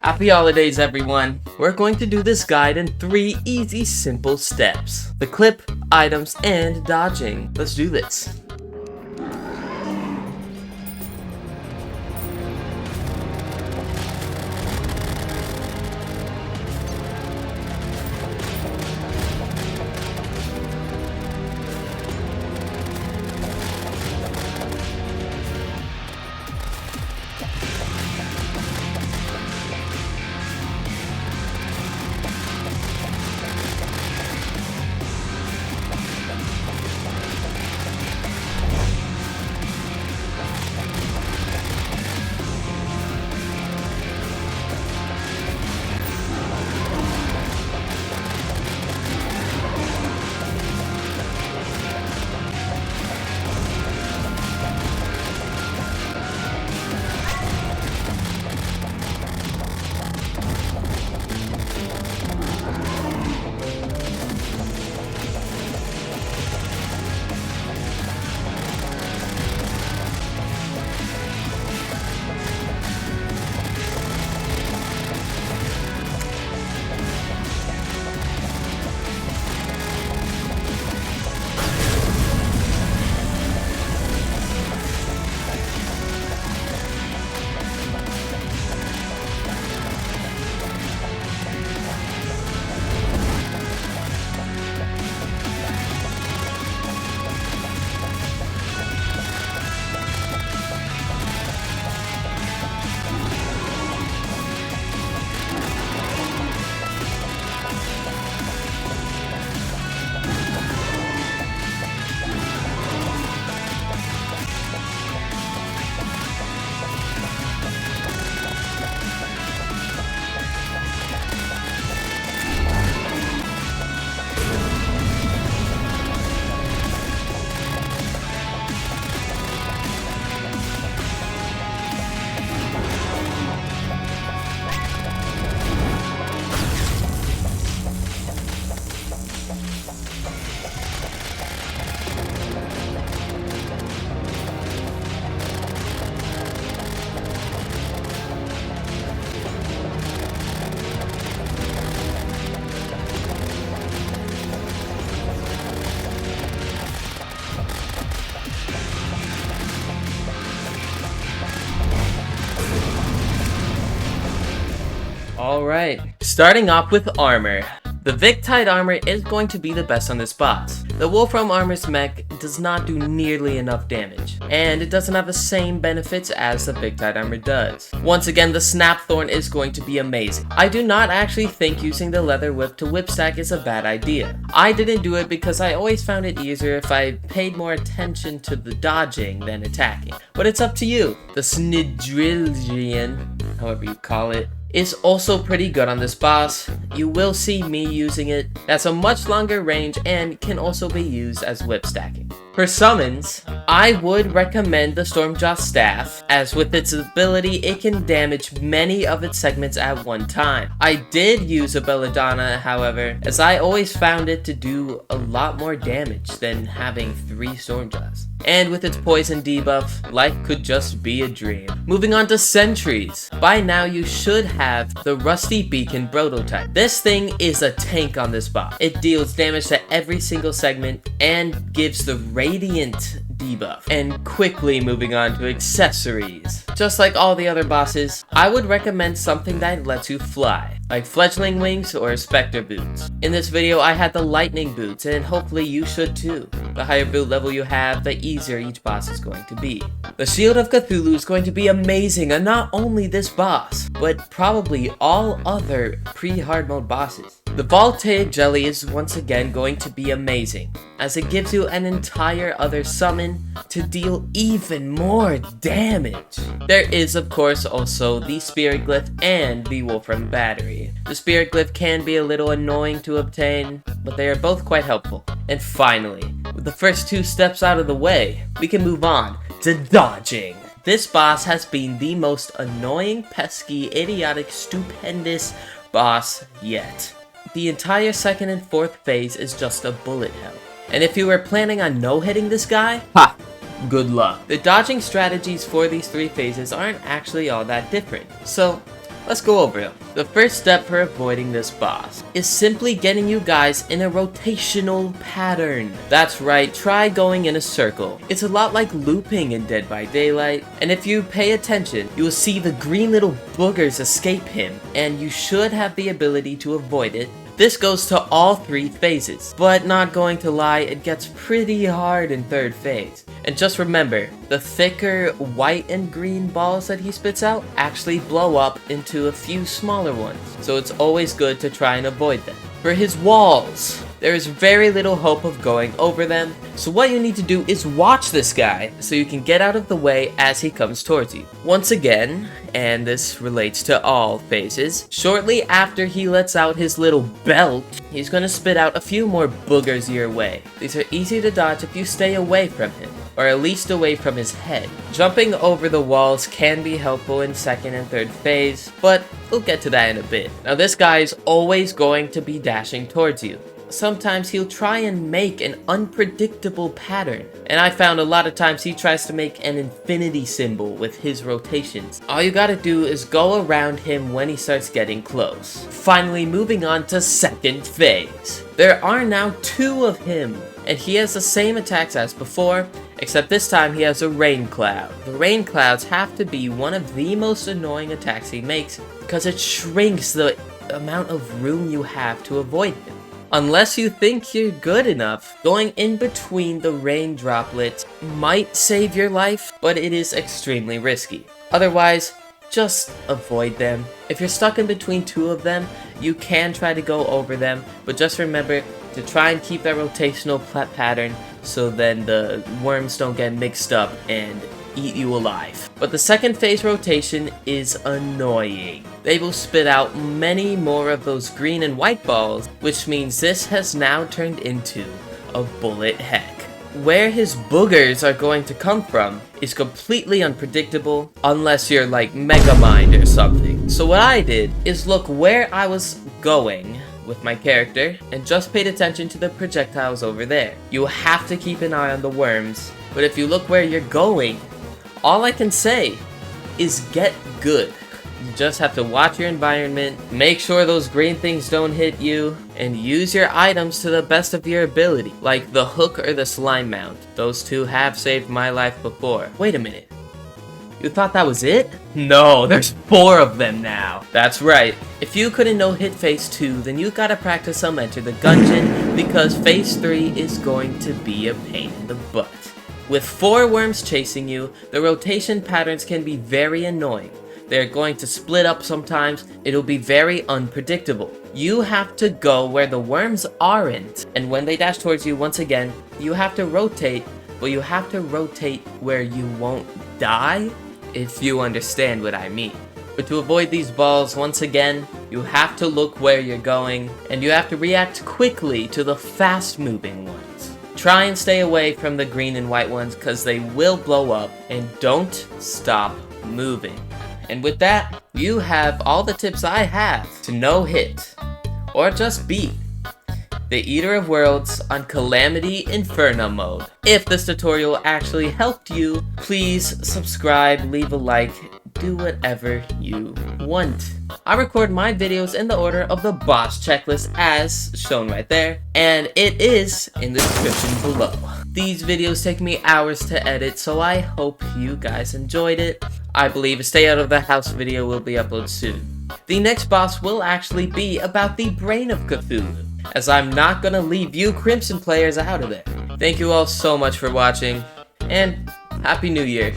Happy holidays, everyone! We're going to do this guide in 3 easy, simple steps. The clip, items, and dodging. Let's do this. Alright, starting off with armor. The Victide armor is going to be the best on this boss. The Wolfram armor's mech does not do nearly enough damage, and it doesn't have the same benefits as the Victide armor does. Once again, the Snapthorn is going to be amazing. I do not actually think using the Leather Whip to whip stack is a bad idea. I didn't do it because I always found it easier if I paid more attention to the dodging than attacking. But it's up to you. The Snidrillian, however you call it, is also pretty good on this boss. You will see me using it. That's a much longer range and can also be used as whip stacking. For summons, I would recommend the Stormjaw Staff, as with its ability, it can damage many of its segments at one time. I did use a Belladonna, however, as I always found it to do a lot more damage than having 3 Stormjaws. And with its poison debuff, life could just be a dream. Moving on to Sentries. By now you should have the Rusty Beacon prototype. This thing is a tank on this boss. It deals damage to every single segment and gives the Radiant debuff. And quickly moving on to accessories. Just like all the other bosses, I would recommend something that lets you fly, like Fledgling Wings or Spectre Boots. In this video I had the Lightning Boots, and hopefully you should too. The higher boot level you have, the easier each boss is going to be. The Shield of Cthulhu is going to be amazing on not only this boss, but probably all other pre-hard mode bosses. The Voltaic Jelly is once again going to be amazing, as it gives you an entire other summon to deal even more damage. There is of course also the Spirit Glyph and the Wolfram Battery. The Spirit Glyph can be a little annoying to obtain, but they are both quite helpful. And finally, with the first 2 steps out of the way, we can move on to dodging. This boss has been the most annoying, pesky, idiotic, stupendous boss yet. The entire 2nd and 4th phase is just a bullet hell. And if you were planning on no-hitting this guy, ha! Good luck. The dodging strategies for these 3 phases aren't actually all that different. So, let's go over them. The first step for avoiding this boss is simply getting you guys in a rotational pattern. That's right, try going in a circle. It's a lot like looping in Dead by Daylight, and if you pay attention, you will see the green little boogers escape him, and you should have the ability to avoid it. This goes to all 3 phases, but not going to lie, it gets pretty hard in 3rd phase. And just remember, the thicker white and green balls that he spits out actually blow up into a few smaller ones, so it's always good to try and avoid them. For his walls, there is very little hope of going over them, so what you need to do is watch this guy so you can get out of the way as he comes towards you. Once again, and this relates to all phases, shortly after he lets out his little belt, he's gonna spit out a few more boogers your way. These are easy to dodge if you stay away from him, or at least away from his head. Jumping over the walls can be helpful in 2nd and 3rd phase, but we'll get to that in a bit. Now this guy is always going to be dashing towards you. Sometimes he'll try and make an unpredictable pattern, and I found a lot of times he tries to make an infinity symbol with his rotations. All you gotta do is go around him when he starts getting close. Finally, moving on to 2nd phase. There are now 2 of him, and he has the same attacks as before, except this time he has a rain cloud. The rain clouds have to be one of the most annoying attacks he makes because it shrinks the amount of room you have to avoid him. Unless you think you're good enough, going in between the rain droplets might save your life, but it is extremely risky. Otherwise, just avoid them. If you're stuck in between 2 of them, you can try to go over them, but just remember to try and keep that rotational pattern so then the worms don't get mixed up and eat you alive. But the 2nd phase rotation is annoying. They will spit out many more of those green and white balls, which means this has now turned into a bullet heck. Where his boogers are going to come from is completely unpredictable unless you're like Megamind or something. So what I did is look where I was going with my character and just paid attention to the projectiles over there. You have to keep an eye on the worms, but if you look where you're going, all I can say is get good. You just have to watch your environment, make sure those green things don't hit you, and use your items to the best of your ability, like the hook or the slime mount. Those 2 have saved my life before. Wait a minute. You thought that was it? No, there's 4 of them now. That's right. If you couldn't know hit phase 2, then you gotta practice some Enter the Gungeon, because phase 3 is going to be a pain in the butt. With 4 worms chasing you, the rotation patterns can be very annoying. They're going to split up sometimes, it'll be very unpredictable. You have to go where the worms aren't, and when they dash towards you once again, you have to rotate, but you have to rotate where you won't die, if you understand what I mean. But to avoid these balls, once again, you have to look where you're going, and you have to react quickly to the fast-moving ones. Try and stay away from the green and white ones because they will blow up, and don't stop moving. And with that, you have all the tips I have to no hit, or just beat the Eater of Worlds on Calamity Infernum mode. If this tutorial actually helped you, please subscribe, leave a like, do whatever you want. I record my videos in the order of the boss checklist as shown right there, and it is in the description below. These videos take me hours to edit, so I hope you guys enjoyed it. I believe a Stay Out of the House video will be uploaded soon. The next boss will actually be about the Brain of Cthulhu, as I'm not gonna leave you Crimson players out of there. Thank you all so much for watching, and Happy New Year.